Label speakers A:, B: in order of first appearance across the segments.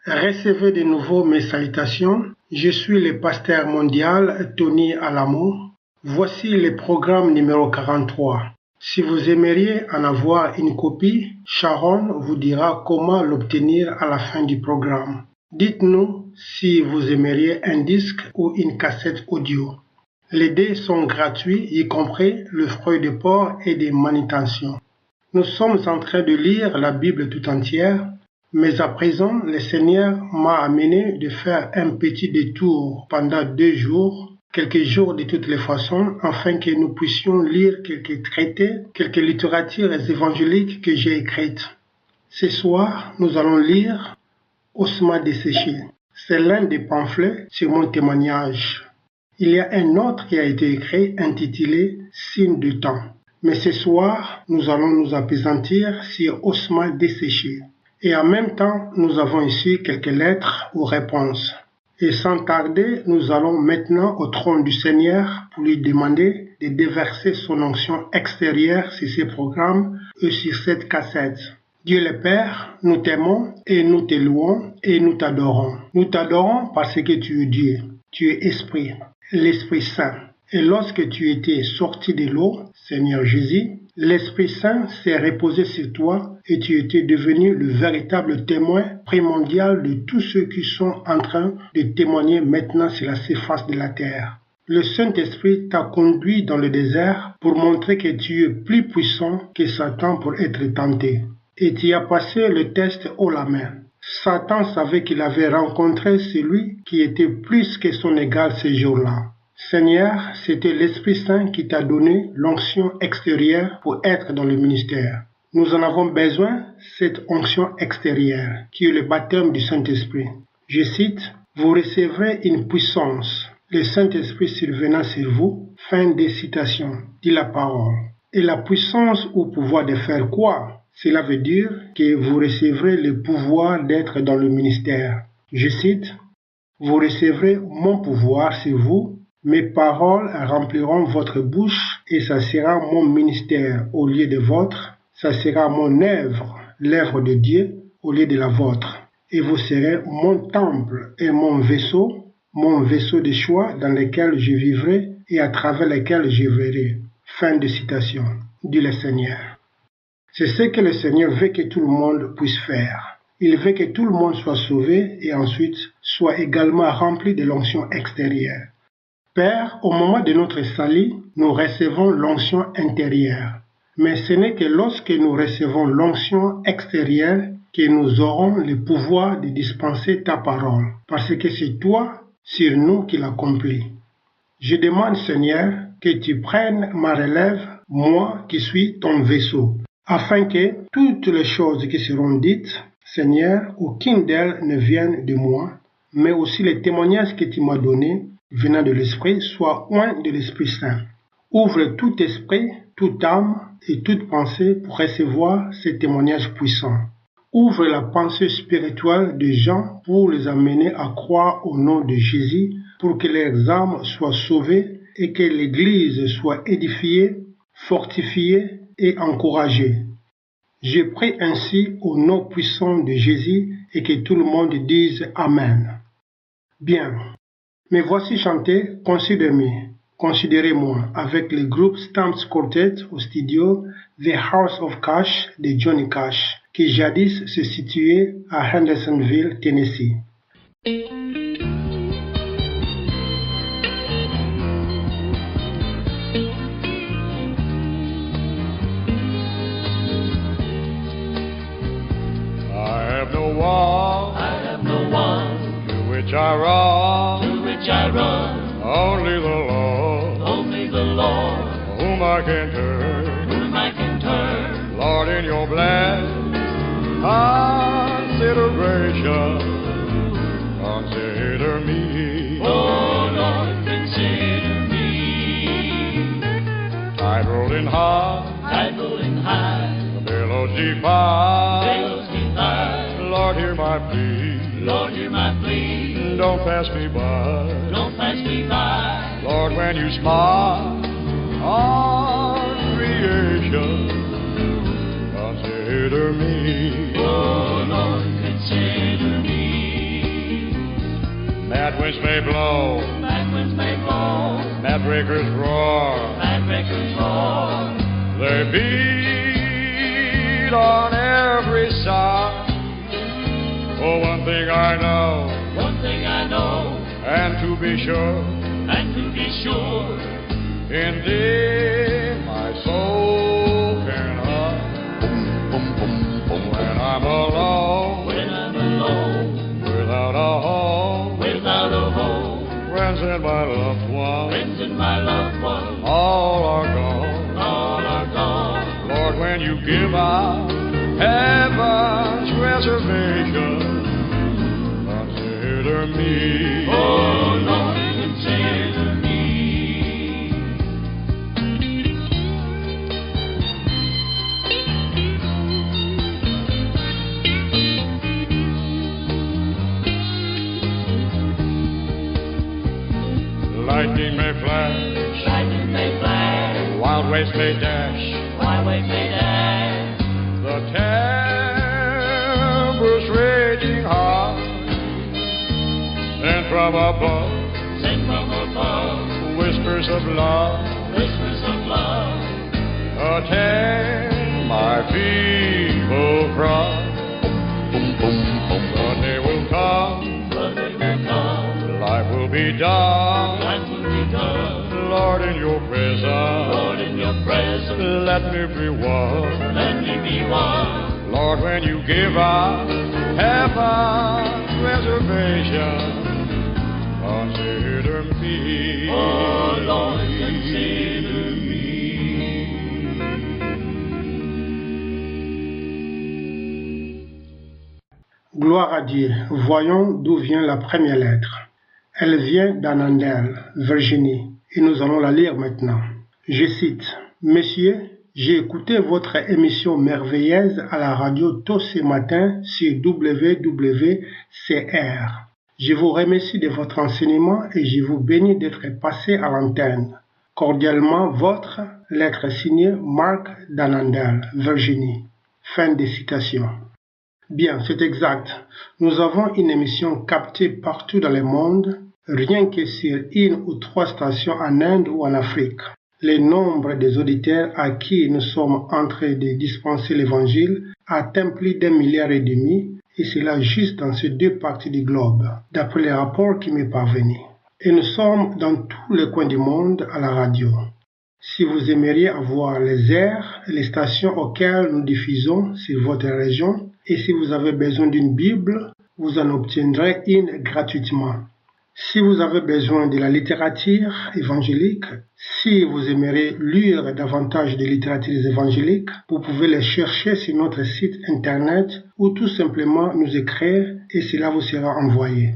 A: Recevez de nouveau mes salutations. Je suis le pasteur mondial Tony Alamo. Voici le programme numéro 43. Si vous aimeriez en avoir une copie, Sharon vous dira comment l'obtenir à la fin du programme. Dites-nous si vous aimeriez un disque ou une cassette audio. Les deux sont gratuits, y compris le fruit de porc et des manutentions. Nous sommes en train de lire la Bible tout entière, mais à présent, le Seigneur m'a amené de faire un petit détour pendant 2 jours, quelques jours de toutes les façons, afin que nous puissions lire quelques traités, quelques littératures évangéliques que j'ai écrites. Ce soir, nous allons lire Ossements desséchés. C'est l'un des pamphlets sur mon témoignage. Il y a un autre qui a été écrit intitulé Signes du temps. Mais ce soir, nous allons nous appesantir sur Ossements desséchés. Et en même temps, nous avons ici quelques lettres ou réponses. Et sans tarder, nous allons maintenant au trône du Seigneur pour lui demander de déverser son onction extérieure sur ces programmes et sur cette cassette. Dieu le Père, nous t'aimons et nous te louons et nous t'adorons. Nous t'adorons parce que tu es Dieu, tu es Esprit, l'Esprit Saint. Et lorsque tu étais sorti de l'eau, Seigneur Jésus, l'Esprit Saint s'est reposé sur toi et tu étais devenu le véritable témoin primordial de tous ceux qui sont en train de témoigner maintenant sur la surface de la terre. Le Saint-Esprit t'a conduit dans le désert pour montrer que tu es plus puissant que Satan pour être tenté. Et tu as passé le test haut la main. Satan savait qu'il avait rencontré celui qui était plus que son égal ce jour-là. Seigneur, c'était l'Esprit Saint qui t'a donné l'onction extérieure pour être dans le ministère. Nous en avons besoin, cette onction extérieure, qui est le baptême du Saint-Esprit. Je cite, « Vous recevrez une puissance, le Saint-Esprit survenant sur vous. » Fin de citation, dit la parole. Et la puissance ou pouvoir de faire quoi? Cela veut dire que vous recevrez le pouvoir d'être dans le ministère. Je cite, « Vous recevrez mon pouvoir sur vous. Mes paroles rempliront votre bouche et ça sera mon ministère au lieu de votre, ça sera mon œuvre, l'œuvre de Dieu au lieu de la vôtre. Et vous serez mon temple et mon vaisseau de choix dans lequel je vivrai et à travers lequel je verrai. » Fin de citation, dit le Seigneur. C'est ce que le Seigneur veut que tout le monde puisse faire. Il veut que tout le monde soit sauvé et ensuite soit également rempli de l'onction extérieure. Père, au moment de notre salut, nous recevons l'onction intérieure. Mais ce n'est que lorsque nous recevons l'onction extérieure que nous aurons le pouvoir de dispenser ta parole, parce que c'est toi, sur nous, qui l'accomplis. Je demande, Seigneur, que tu prennes ma relève, moi qui suis ton vaisseau, afin que toutes les choses qui seront dites, Seigneur, aucune d'elles ne vienne de moi, mais aussi les témoignages que tu m'as donnés, venant de l'Esprit, soit oint de l'Esprit Saint. Ouvre tout esprit, toute âme et toute pensée pour recevoir ces témoignages puissants. Ouvre la pensée spirituelle des gens pour les amener à croire au nom de Jésus, pour que leurs âmes soient sauvées et que l'Église soit édifiée, fortifiée et encouragée. Je prie ainsi au nom puissant de Jésus et que tout le monde dise Amen. Bien. Mais voici chanter Considérez-moi avec le groupe Stamps Quartet au studio The House of Cash de Johnny Cash, qui jadis se situait à Hendersonville, Tennessee.
B: I have no one to which I run, only the Lord, whom I can turn, Lord, in your blessed consideration, consider me, oh Lord, consider me, titled in high, the billows defy, Lord, hear my plea, don't pass me by, Lord, when you smile on creation, consider me, oh Lord, consider me. Bad winds may blow, bad breakers roar, they beat on every side. Oh, one thing I know, and to be sure, in thee my soul can hide. When I'm alone, without a home, friends and my loved ones, all are gone. Lord, when you give out heaven's reservation, consider me.
C: Oh Lord, consider me.
B: Lightning may flash, wild waves may dash, the tempest raging high, and from above, whispers of love, attend my feeble cry. The day will come, life will be done. Lord, in your presence, let me be one. Lord, when you give out heaven's reservation, consider me.
C: Oh Lord, consider me.
A: Gloire à Dieu. Voyons d'où vient la première lettre. Elle vient d'Annandale, Virginie, et nous allons la lire maintenant. Je cite: Messieurs, j'ai écouté votre émission merveilleuse à la radio tôt ce matin sur WWCR. Je vous remercie de votre enseignement et je vous bénis d'être passé à l'antenne. Cordialement, votre lettre signée Marc d'Annandale, Virginie. Fin de citation. Bien, c'est exact. Nous avons une émission captée partout dans le monde, rien que sur 1 ou 3 stations en Inde ou en Afrique. Le nombre des auditeurs à qui nous sommes en train de dispenser l'évangile atteint plus d'1,5 milliard, et cela juste dans ces 2 parties du globe, d'après les rapports qui m'est parvenu. Et nous sommes dans tous les coins du monde à la radio. Si vous aimeriez avoir les aires et les stations auxquelles nous diffusons sur votre région, et si vous avez besoin d'une Bible, vous en obtiendrez une gratuitement. Si vous avez besoin de la littérature évangélique, si vous aimeriez lire davantage de littératures évangéliques, vous pouvez les chercher sur notre site internet ou tout simplement nous écrire et cela vous sera envoyé.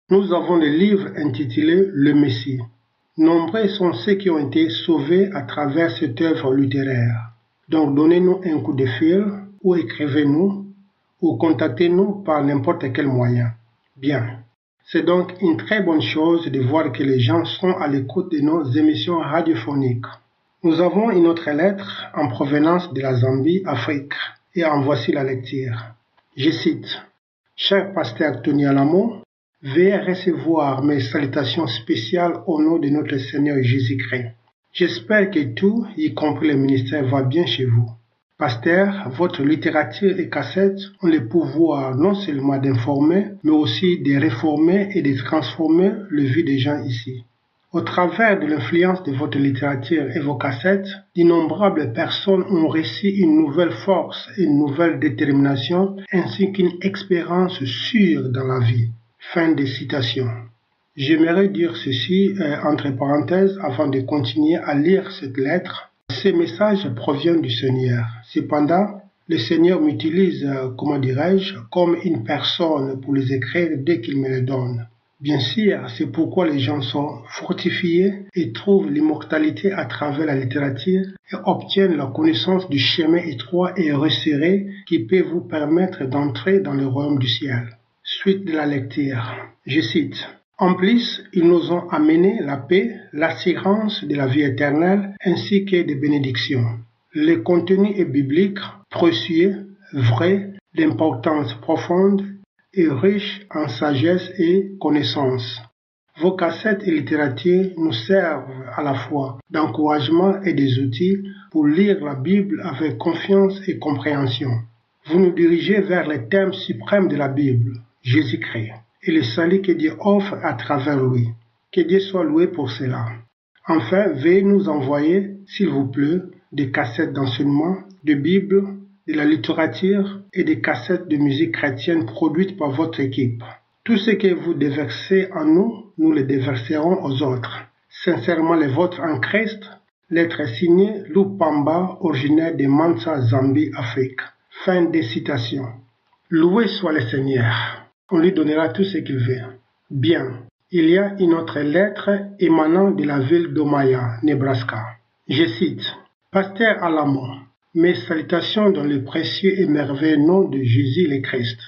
A: Nous avons des livres intitulés Le Messie. Nombreux sont ceux qui ont été sauvés à travers cette œuvre littéraire. Donc donnez-nous un coup de fil ou écrivez-nous ou contactez-nous par n'importe quel moyen. Bien. C'est donc une très bonne chose de voir que les gens sont à l'écoute de nos émissions radiophoniques. Nous avons une autre lettre en provenance de la Zambie, Afrique, et en voici la lecture. Je cite: Cher pasteur Tony Alamo, veuillez recevoir mes salutations spéciales au nom de notre Seigneur Jésus-Christ. J'espère que tout, y compris le ministère, va bien chez vous. Pasteur, votre littérature et cassettes ont le pouvoir non seulement d'informer, mais aussi de réformer et de transformer le vie des gens ici. Au travers de l'influence de votre littérature et vos cassettes, d'innombrables personnes ont reçu une nouvelle force, une nouvelle détermination, ainsi qu'une expérience sûre dans la vie. Fin de citation. J'aimerais dire ceci entre parenthèses avant de continuer à lire cette lettre. Ces messages proviennent du Seigneur. Cependant, le Seigneur m'utilise, comme une personne pour les écrire dès qu'il me les donne. Bien sûr, c'est pourquoi les gens sont fortifiés et trouvent l'immortalité à travers la littérature et obtiennent la connaissance du chemin étroit et resserré qui peut vous permettre d'entrer dans le royaume du ciel. Suite de la lecture. Je cite: En plus, ils nous ont amené la paix, l'assurance de la vie éternelle ainsi que des bénédictions. Le contenu est biblique, précieux, vrai, d'importance profonde et riche en sagesse et connaissance. Vos cassettes et littératures nous servent à la fois d'encouragement et des outils pour lire la Bible avec confiance et compréhension. Vous nous dirigez vers les thèmes suprêmes de la Bible, Jésus-Christ, et le salut que Dieu offre à travers lui. Que Dieu soit loué pour cela. Enfin, veuillez nous envoyer, s'il vous plaît, des cassettes d'enseignement, de Bible, de la littérature et des cassettes de musique chrétienne produites par votre équipe. Tout ce que vous déversez en nous, nous le déverserons aux autres. Sincèrement les vôtres en Christ, lettre signée Lou Pamba, originaire de Mansa, Zambie, Afrique. Fin des citations. Loué soit le Seigneur. On lui donnera tout ce qu'il veut. Bien. Il y a une autre lettre émanant de la ville d'Omaha, Nebraska. Je cite, « Pasteur Alamo, mes salutations dans le précieux et merveilleux nom de Jésus le Christ.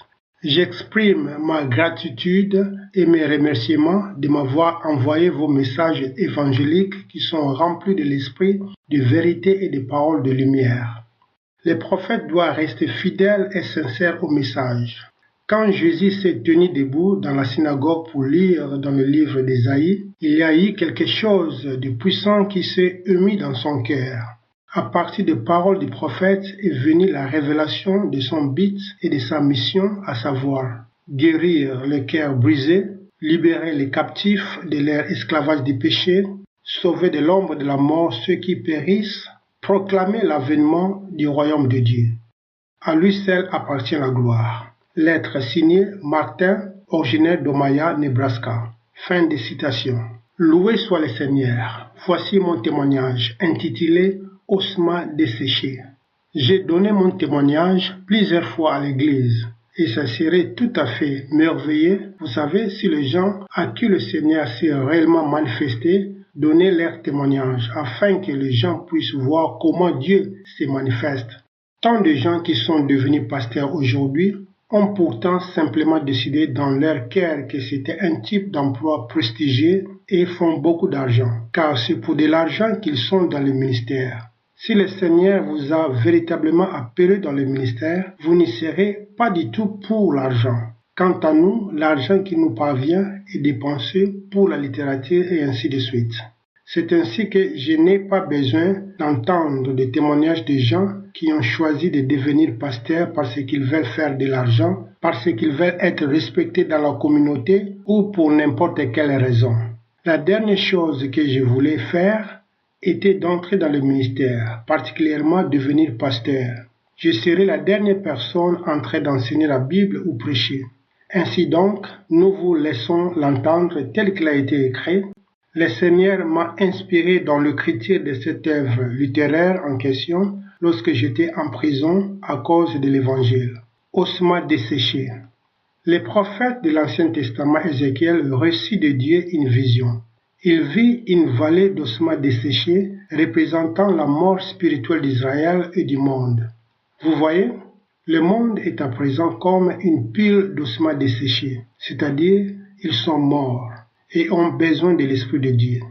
A: J'exprime ma gratitude et mes remerciements de m'avoir envoyé vos messages évangéliques qui sont remplis de l'esprit, de vérité et de paroles de lumière. Le prophète doit rester fidèle et sincère au message. Quand Jésus s'est tenu debout dans la synagogue pour lire dans le livre d'Ésaïe, il y a eu quelque chose de puissant qui s'est ému dans son cœur. À partir des paroles du prophète est venue la révélation de son but et de sa mission, à savoir guérir le cœur brisé, libérer les captifs de leur esclavage du péché, sauver de l'ombre de la mort ceux qui périssent, proclamer l'avènement du royaume de Dieu. À lui seul appartient la gloire. Lettre signée Martin, originaire d'Omaha, Nebraska. Fin de citation. Loué soit le Seigneur. Voici mon témoignage intitulé Ossements desséchés. J'ai donné mon témoignage plusieurs fois à l'église et ça serait tout à fait merveilleux, vous savez, si les gens à qui le Seigneur s'est réellement manifesté donnaient leur témoignage afin que les gens puissent voir comment Dieu se manifeste. Tant de gens qui sont devenus pasteurs aujourd'hui ont pourtant simplement décidé dans leur cœur que c'était un type d'emploi prestigieux et font beaucoup d'argent, car c'est pour de l'argent qu'ils sont dans le ministère. Si le Seigneur vous a véritablement appelé dans le ministère, vous n'y serez pas du tout pour l'argent. Quant à nous, l'argent qui nous parvient est dépensé pour la littérature et ainsi de suite. C'est ainsi que je n'ai pas besoin d'entendre des témoignages de gens qui ont choisi de devenir pasteurs parce qu'ils veulent faire de l'argent, parce qu'ils veulent être respectés dans la communauté ou pour n'importe quelle raison. La dernière chose que je voulais faire était d'entrer dans le ministère, particulièrement devenir pasteur. Je serai la dernière personne en train d'enseigner la Bible ou prêcher. Ainsi donc, nous vous laissons l'entendre tel qu'il a été écrit. Le Seigneur m'a inspiré dans l'écriture de cette œuvre littéraire en question lorsque j'étais en prison à cause de l'Évangile. Ossements desséchés. Le prophète de l'Ancien Testament Ézéchiel reçut de Dieu une vision. Il vit une vallée d'ossements desséchés représentant la mort spirituelle d'Israël et du monde. Vous voyez, le monde est à présent comme une pile d'ossements desséchés, c'est-à-dire ils sont morts et ont besoin de l'Esprit de Dieu.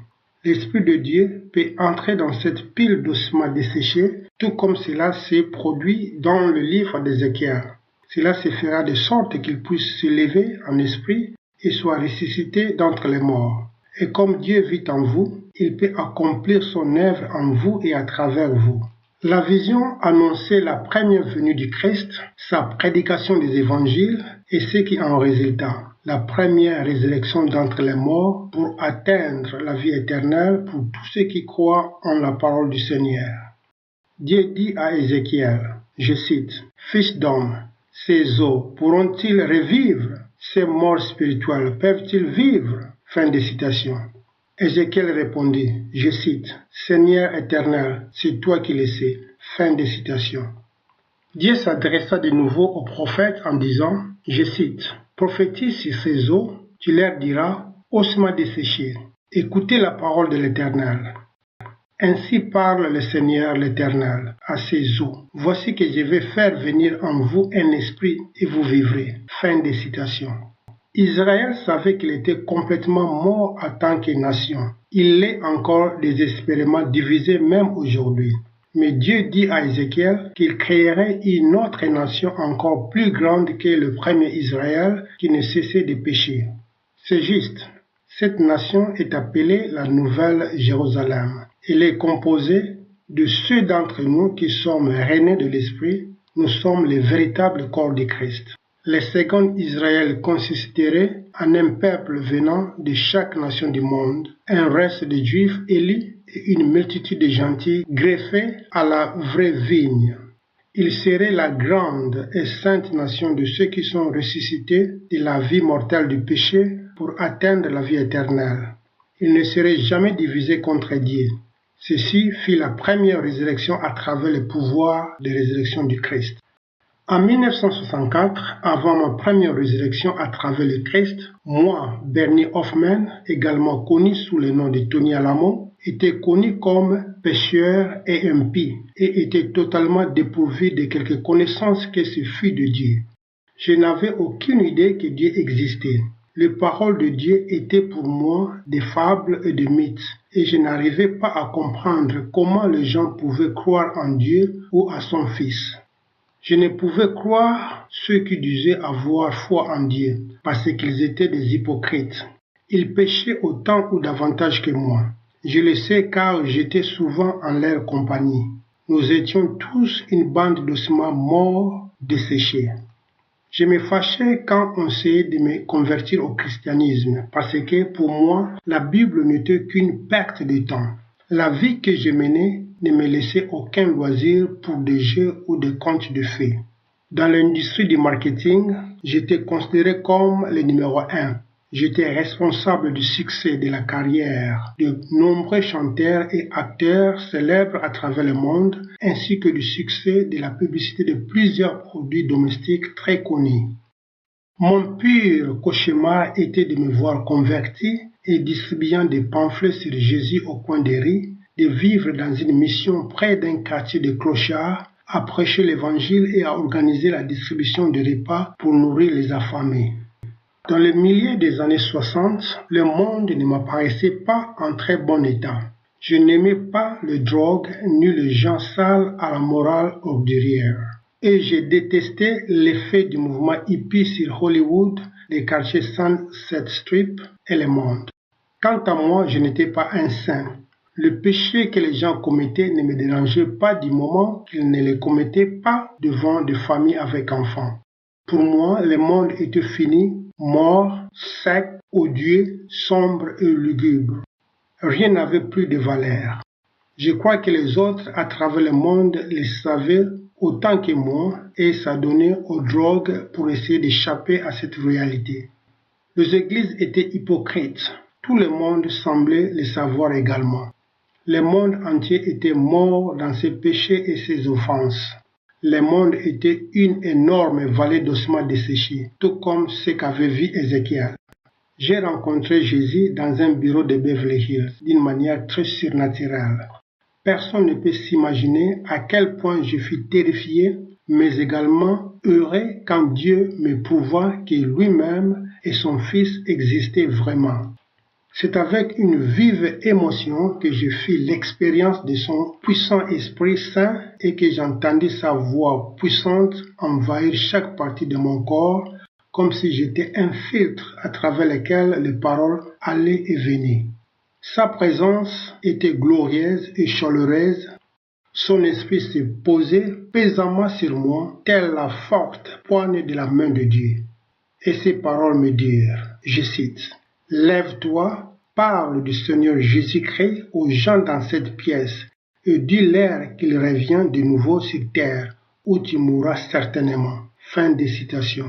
A: L'Esprit de Dieu peut entrer dans cette pile d'ossements desséchés, tout comme cela s'est produit dans le livre d'Ézéchiel. Cela se fera de sorte qu'il puisse se lever en esprit et soit ressuscité d'entre les morts. Et comme Dieu vit en vous, il peut accomplir son œuvre en vous et à travers vous. La vision annonçait la première venue du Christ, sa prédication des évangiles et ce qui en résulta, la première résurrection d'entre les morts pour atteindre la vie éternelle pour tous ceux qui croient en la parole du Seigneur. Dieu dit à Ézéchiel, je cite, « Fils d'homme, ces os pourront-ils revivre? Ces morts spirituelles peuvent-ils vivre ?» Fin de citation. Ézéchiel répondit, je cite, « Seigneur éternel, c'est toi qui le sais. » Fin de citation. Dieu s'adressa de nouveau au prophète en disant, je cite, « Prophétise sur ces eaux, tu leur diras, ossements desséchés, écoutez la parole de l'Éternel. Ainsi parle le Seigneur l'Éternel à ces eaux. Voici que je vais faire venir en vous un esprit et vous vivrez. » Fin de citation. Israël savait qu'il était complètement mort en tant que nation. Il l'est encore désespérément divisé même aujourd'hui. Mais Dieu dit à Ézéchiel qu'il créerait une autre nation encore plus grande que le premier Israël qui ne cessait de pécher. C'est juste. Cette nation est appelée la Nouvelle Jérusalem. Elle est composée de ceux d'entre nous qui sommes reinés de l'Esprit. Nous sommes les véritables corps de Christ. Le second Israël consisterait en un peuple venant de chaque nation du monde, un reste de Juifs élus et une multitude de gentils greffés à la vraie vigne. Il serait la grande et sainte nation de ceux qui sont ressuscités de la vie mortelle du péché pour atteindre la vie éternelle. Il ne serait jamais divisé contre Dieu. Ceci fut la première résurrection à travers le pouvoir de résurrection du Christ. En 1964, avant ma première résurrection à travers le Christ, moi, Bernie Hoffman, également connu sous le nom de Tony Alamo, était connu comme pécheur et impie et était totalement dépourvu de quelque connaissance que ce fût de Dieu. Je n'avais aucune idée que Dieu existait. Les paroles de Dieu étaient pour moi des fables et des mythes et je n'arrivais pas à comprendre comment les gens pouvaient croire en Dieu ou à son Fils. Je ne pouvais croire ceux qui disaient avoir foi en Dieu parce qu'ils étaient des hypocrites. Ils péchaient autant ou davantage que moi. Je le sais car j'étais souvent en leur compagnie. Nous étions tous une bande d'ossements morts, desséchés. Je me fâchais quand on essayait de me convertir au christianisme parce que pour moi, la Bible n'était qu'une perte de temps. La vie que je menais ne me laissait aucun loisir pour des jeux ou des contes de fées. Dans l'industrie du marketing, j'étais considéré comme le numéro 1. J'étais responsable du succès de la carrière de nombreux chanteurs et acteurs célèbres à travers le monde, ainsi que du succès de la publicité de plusieurs produits domestiques très connus. Mon pur cauchemar était de me voir converti et distribuant des pamphlets sur Jésus au coin des rues, de vivre dans une mission près d'un quartier de clochards, à prêcher l'évangile et à organiser la distribution de repas pour nourrir les affamés. Dans le milieu des années 60, le monde ne m'apparaissait pas en très bon état. Je n'aimais pas les drogues ni les gens sales à la morale ordurière. Et je détestais l'effet du mouvement hippie sur Hollywood, les quartiers Sunset Strip et le monde. Quant à moi, je n'étais pas un saint. Le péché que les gens commettaient ne me dérangeait pas du moment qu'ils ne le commettaient pas devant des familles avec enfants. Pour moi, le monde était fini, mort, sec, odieux, sombre et lugubre. Rien n'avait plus de valeur. Je crois que les autres à travers le monde le savaient autant que moi et s'adonnaient aux drogues pour essayer d'échapper à cette réalité. Les églises étaient hypocrites. Tout le monde semblait le savoir également. Le monde entier était mort dans ses péchés et ses offenses. Le monde était une énorme vallée d'ossements desséchés, tout comme ce qu'avait vu Ézéchiel. J'ai rencontré Jésus dans un bureau de Beverly Hills d'une manière très surnaturelle. Personne ne peut s'imaginer à quel point je fus terrifié, mais également heureux quand Dieu me prouva que lui-même et son Fils existaient vraiment. C'est avec une vive émotion que je fis l'expérience de son puissant Esprit Saint et que j'entendis sa voix puissante envahir chaque partie de mon corps, comme si j'étais un filtre à travers lequel les paroles allaient et venaient. Sa présence était glorieuse et chaleureuse. Son esprit se posait pesamment sur moi, telle la forte poigne de la main de Dieu. Et ces paroles me dirent, je cite, « Lève-toi, parle du Seigneur Jésus-Christ aux gens dans cette pièce, et dis-leur qu'il revient de nouveau sur terre, où tu mourras certainement. » Fin de citation.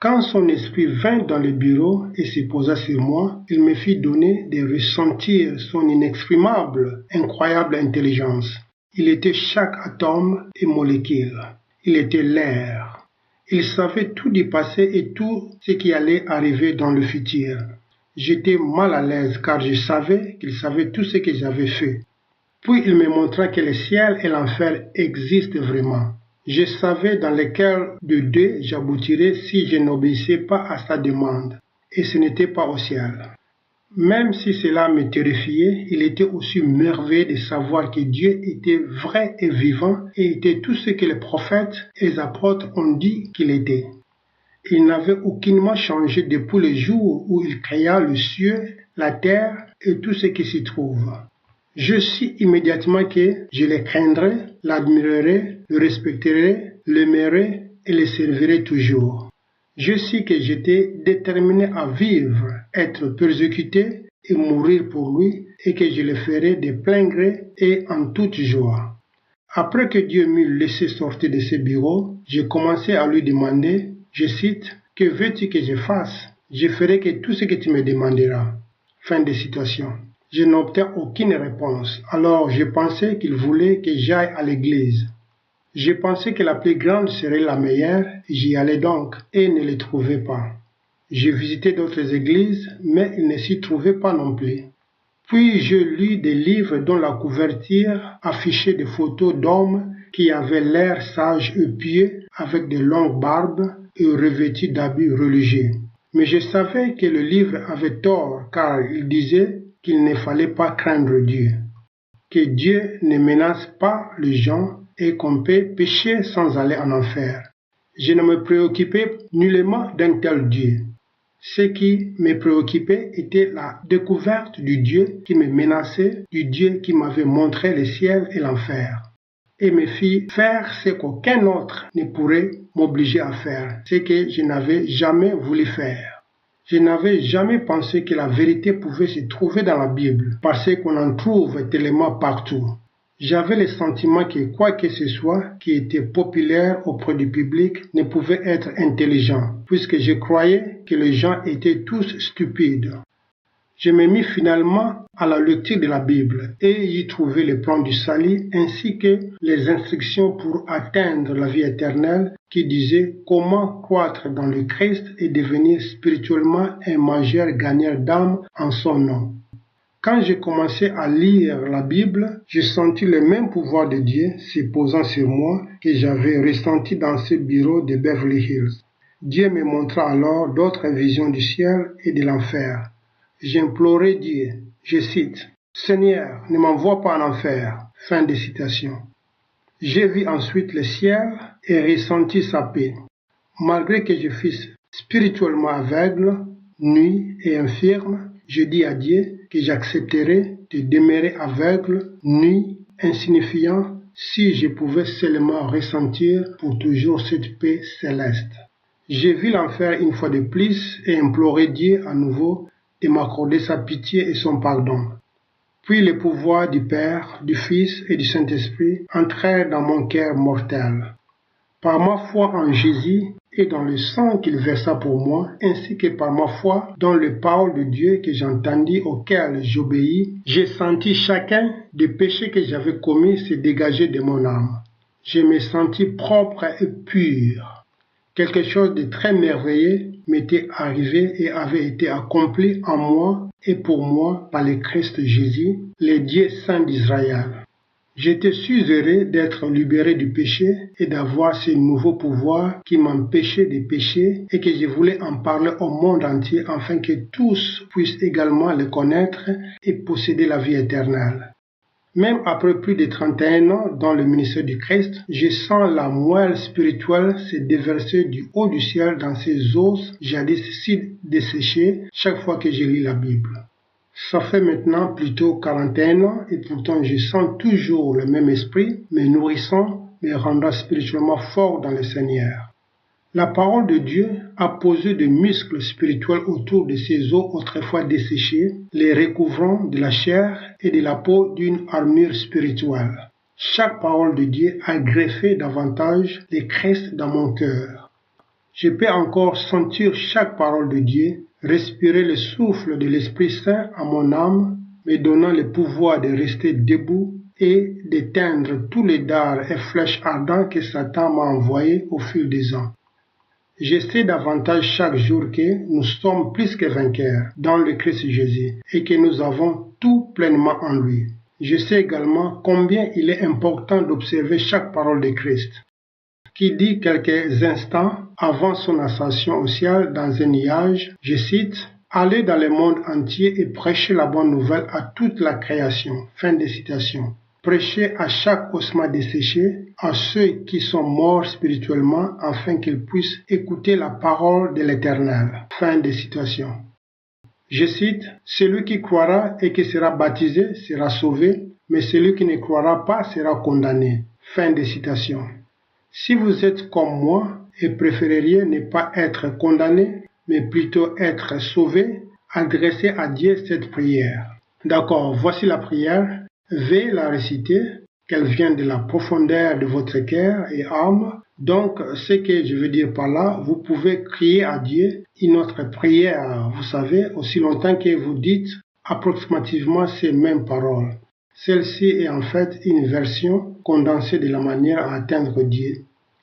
A: Quand son esprit vint dans le bureau et se posa sur moi, il me fit donner de ressentir son inexprimable, incroyable intelligence. Il était chaque atome et molécule. Il était l'air. Il savait tout du passé et tout ce qui allait arriver dans le futur. J'étais mal à l'aise car je savais qu'il savait tout ce que j'avais fait. Puis il me montra que le ciel et l'enfer existent vraiment. Je savais dans lequel de deux j'aboutirais si je n'obéissais pas à sa demande, et ce n'était pas au ciel. Même si cela me terrifiait, il était aussi merveilleux de savoir que Dieu était vrai et vivant et était tout ce que les prophètes et les apôtres ont dit qu'il était. Il n'avait aucunement changé depuis le jour où il créa le ciel, la terre et tout ce qui s'y trouve. Je sais immédiatement que je le craindrai, l'admirerai, le respecterai, l'aimerai et le servirai toujours. Je sais que j'étais déterminé à vivre, être persécuté et mourir pour lui et que je le ferai de plein gré et en toute joie. Après que Dieu m'eut laissé sortir de ce bureau, j'ai commencé à lui demander, je cite, « Que veux-tu que je fasse? Je ferai que tout ce que tu me demanderas. » Fin de citation. Je n'obtins aucune réponse, alors je pensais qu'il voulait que j'aille à l'église. Je pensais que la plus grande serait la meilleure, j'y allais donc et ne le trouvais pas. J'ai visité d'autres églises, mais il ne s'y trouvait pas non plus. Puis je lus des livres dont la couverture affichait des photos d'hommes qui avaient l'air sages et pieux, avec de longues barbes et revêtus d'habits religieux. Mais je savais que le livre avait tort car il disait qu'il ne fallait pas craindre Dieu, que Dieu ne menace pas les gens et qu'on peut pécher sans aller en enfer. Je ne me préoccupais nullement d'un tel Dieu. Ce qui me préoccupait était la découverte du Dieu qui me menaçait, du Dieu qui m'avait montré le ciel et l'enfer, et me fit faire ce qu'aucun autre ne pourrait m'obliger à faire, ce que je n'avais jamais voulu faire. Je n'avais jamais pensé que la vérité pouvait se trouver dans la Bible, parce qu'on en trouve tellement partout. J'avais le sentiment que quoi que ce soit qui était populaire auprès du public ne pouvait être intelligent, puisque je croyais que les gens étaient tous stupides. Je me mis finalement à la lecture de la Bible et y trouvai le plan du salut ainsi que les instructions pour atteindre la vie éternelle qui disaient comment croître dans le Christ et devenir spirituellement un majeur gagneur d'âme en son nom. Quand j'ai commencé à lire la Bible, j'ai senti le même pouvoir de Dieu se posant sur moi que j'avais ressenti dans ce bureau de Beverly Hills. Dieu me montra alors d'autres visions du ciel et de l'enfer. J'implorais Dieu, je cite, « Seigneur, ne m'envoie pas en enfer. » Fin de citation. J'ai vu ensuite le ciel et ressenti sa paix. Malgré que je fusse spirituellement aveugle, nu et infirme, je dis à Dieu que j'accepterais de demeurer aveugle, nu, insignifiant, si je pouvais seulement ressentir pour toujours cette paix céleste. J'ai vu l'enfer une fois de plus et imploré Dieu à nouveau de m'accorder sa pitié et son pardon. Puis le pouvoir du Père, du Fils et du Saint-Esprit entrèrent dans mon cœur mortel. Par ma foi en Jésus et dans le sang qu'il versa pour moi, ainsi que par ma foi dans les paroles de Dieu que j'entendis auxquelles j'obéis, j'ai senti chacun des péchés que j'avais commis se dégager de mon âme. Je me sentis propre et pur. Quelque chose de très merveilleux m'était arrivé et avait été accompli en moi et pour moi par le Christ Jésus, le Dieu saint d'Israël. J'étais si heureux d'être libéré du péché et d'avoir ce nouveau pouvoir qui m'empêchait de pécher et que je voulais en parler au monde entier afin que tous puissent également le connaître et posséder la vie éternelle. Même après plus de 31 ans dans le ministère du Christ, je sens la moelle spirituelle se déverser du haut du ciel dans ces os jadis si desséchés chaque fois que je lis la Bible. Ça fait maintenant plutôt 41 ans et pourtant je sens toujours le même esprit, me nourrissant, me rendant spirituellement fort dans le Seigneur. La parole de Dieu a posé des muscles spirituels autour de ces os autrefois desséchés, les recouvrant de la chair et de la peau d'une armure spirituelle. Chaque parole de Dieu a greffé davantage le Christ dans mon cœur. Je peux encore sentir chaque parole de Dieu, respirer le souffle de l'Esprit Saint à mon âme, me donnant le pouvoir de rester debout et d'éteindre tous les dards et flèches ardents que Satan m'a envoyés au fil des ans. Je sais davantage chaque jour que nous sommes plus que vainqueurs dans le Christ Jésus et que nous avons tout pleinement en lui. Je sais également combien il est important d'observer chaque parole de Christ, qui dit quelques instants avant son ascension au ciel dans un nuage, je cite, « Allez dans le monde entier et prêchez la bonne nouvelle à toute la création. » Fin de citation. Prêchez à chaque osement desséché, à ceux qui sont morts spirituellement, afin qu'ils puissent écouter la parole de l'Éternel. Fin de citation. Je cite, « Celui qui croira et qui sera baptisé sera sauvé, mais celui qui ne croira pas sera condamné. » Fin de citation. Si vous êtes comme moi et préféreriez ne pas être condamné, mais plutôt être sauvé, adressez à Dieu cette prière. D'accord, voici la prière. Veuillez la réciter, qu'elle vienne de la profondeur de votre cœur et âme. Donc, ce que je veux dire par là, vous pouvez crier à Dieu une autre prière, vous savez, aussi longtemps que vous dites approximativement ces mêmes paroles. Celle-ci est en fait une version condensée de la manière à atteindre Dieu,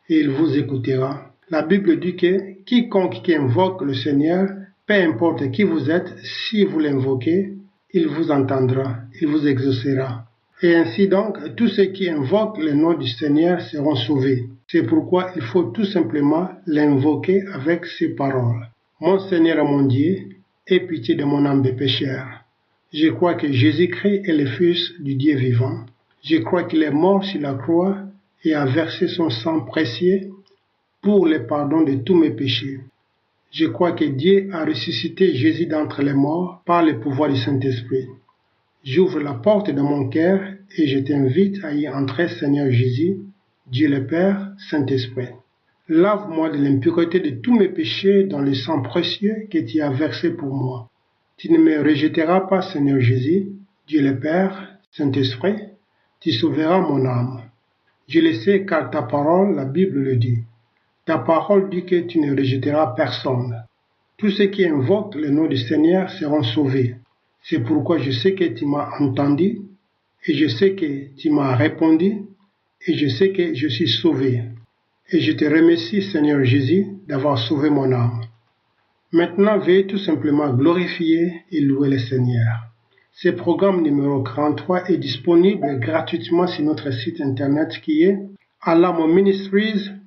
A: et il vous écoutera. La Bible dit que quiconque qui invoque le Seigneur, peu importe qui vous êtes, si vous l'invoquez, il vous entendra, il vous exaucera. Et ainsi donc, tous ceux qui invoquent le nom du Seigneur seront sauvés. C'est pourquoi il faut tout simplement l'invoquer avec ces paroles. Mon Seigneur et mon Dieu, aie pitié de mon âme de pécheur. Je crois que Jésus-Christ est le Fils du Dieu vivant. Je crois qu'il est mort sur la croix et a versé son sang précieux pour le pardon de tous mes péchés. Je crois que Dieu a ressuscité Jésus d'entre les morts par le pouvoir du Saint-Esprit. J'ouvre la porte de mon cœur et je t'invite à y entrer, Seigneur Jésus, Dieu le Père, Saint-Esprit. Lave-moi de l'impureté de tous mes péchés dans le sang précieux que tu as versé pour moi. Tu ne me rejetteras pas, Seigneur Jésus, Dieu le Père, Saint-Esprit, tu sauveras mon âme. Je le sais car ta parole, la Bible le dit. Ta parole dit que tu ne rejetteras personne. Tous ceux qui invoquent le nom du Seigneur seront sauvés. C'est pourquoi je sais que tu m'as entendu, et je sais que tu m'as répondu, et je sais que je suis sauvé. Et je te remercie, Seigneur Jésus, d'avoir sauvé mon âme. Maintenant, veuillez tout simplement glorifier et louer le Seigneur. Ce programme numéro 43 est disponible gratuitement sur notre site internet qui est alamoministries.com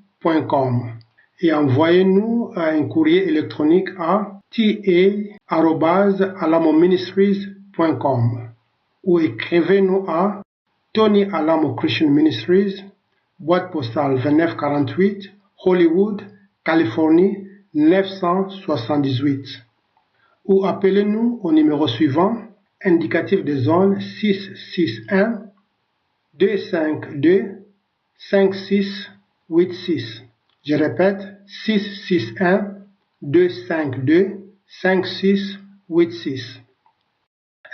A: et envoyez-nous un courrier électronique à ta@alamoministries.com ou écrivez-nous à Tony Alamo Christian Ministries, boîte postale 2948, Hollywood, Californie 978. Ou appelez-nous au numéro suivant, indicatif de zone 661 252 5686. Je répète, 661 252 5686.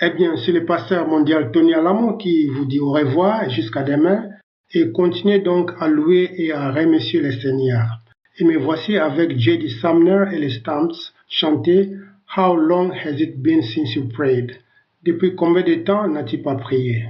A: Eh bien, c'est le pasteur mondial Tony Alamo qui vous dit au revoir jusqu'à demain et continuez donc à louer et à remercier le Seigneur. Et me voici avec J.D. Sumner et les Stamps chanter How long has it been since you prayed? Depuis combien de temps n'as-tu pas prié?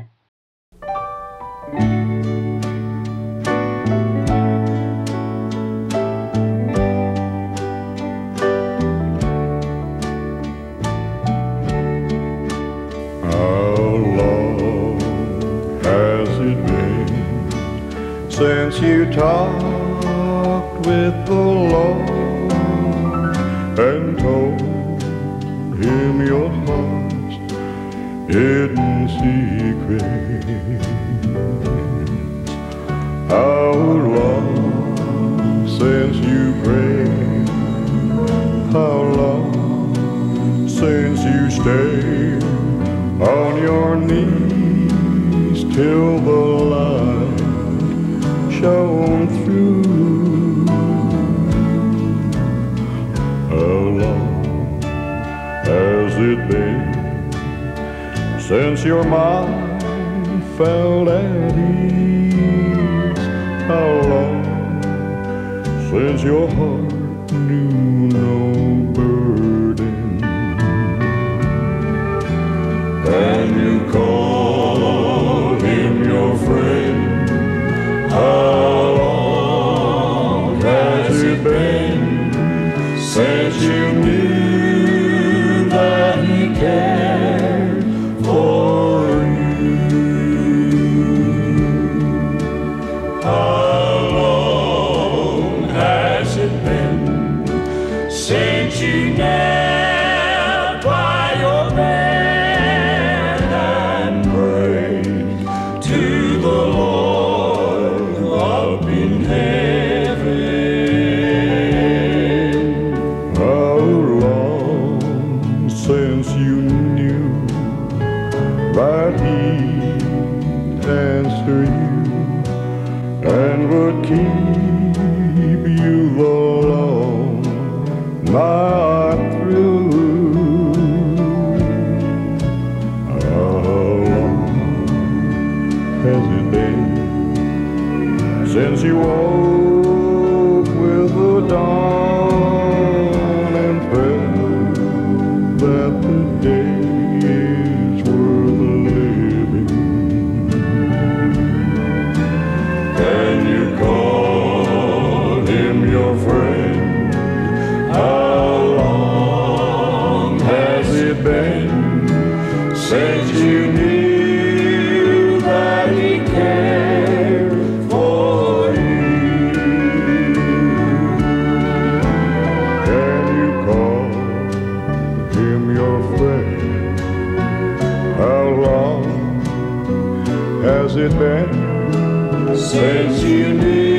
B: Since you talked with the Lord and told Him your heart's hidden secrets, how long since you prayed, how long since you stayed on your knees till the light shone through. How long has it been since your mind felt at ease? How long since your heart knew no burden? And you called Him your friend. How long has it been since you knew that He cared for you? How long has it been
D: since you knew that he'd answer you and would keep you the long night through. How long has it been since you woke with the dawn and felt that the day is worth living? Can you call him your friend? How long has it been since you knew that he cared for you? Can you call him your friend? How long has it been since you knew